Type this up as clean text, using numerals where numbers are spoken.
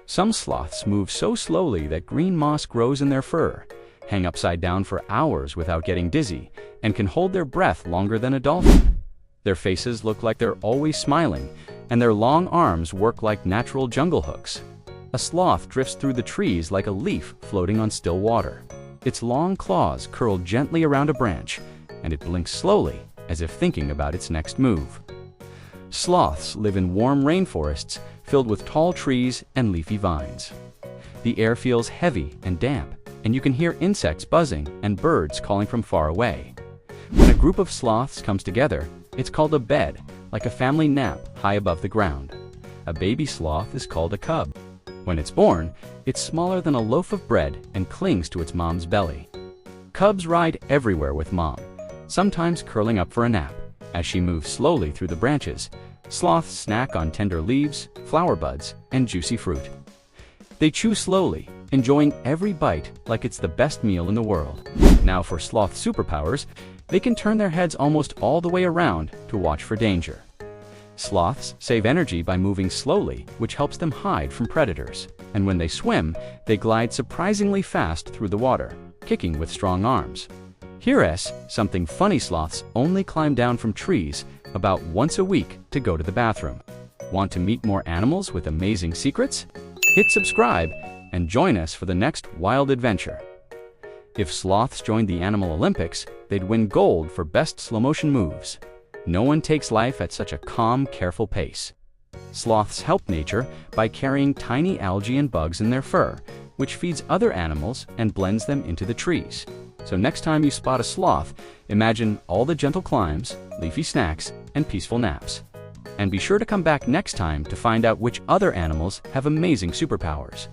Some sloths move so slowly that green moss grows in their fur, hang upside down for hours without getting dizzy, and can hold their breath longer than a dolphin. Their faces look like they're always smiling, and their long arms work like natural jungle hooks. A sloth drifts through the trees like a leaf floating on still water. Its long claws curl gently around a branch, and it blinks slowly, as if thinking about its next move. Sloths live in warm rainforests filled with tall trees and leafy vines. The air feels heavy and damp, and you can hear insects buzzing and birds calling from far away. When a group of sloths comes together, it's called a bed, like a family nap high above the ground. A baby sloth is called a cub. When it's born, it's smaller than a loaf of bread and clings to its mom's belly. Cubs ride everywhere with mom, sometimes curling up for a nap. As she moves slowly through the branches, sloths snack on tender leaves, flower buds, and juicy fruit. They chew slowly, enjoying every bite like it's the best meal in the world. Now for sloth superpowers, they can turn their heads almost all the way around to watch for danger. Sloths save energy by moving slowly, which helps them hide from predators. And when they swim, they glide surprisingly fast through the water, kicking with strong arms. Here's something funny: sloths only climb down from trees about once a week to go to the bathroom. Want to meet more animals with amazing secrets? Hit subscribe and join us for the next wild adventure. If sloths joined the Animal Olympics, they'd win gold for best slow-motion moves. No one takes life at such a calm, careful pace. Sloths help nature by carrying tiny algae and bugs in their fur, which feeds other animals and blends them into the trees. So next time you spot a sloth, imagine all the gentle climbs, leafy snacks, and peaceful naps. And be sure to come back next time to find out which other animals have amazing superpowers.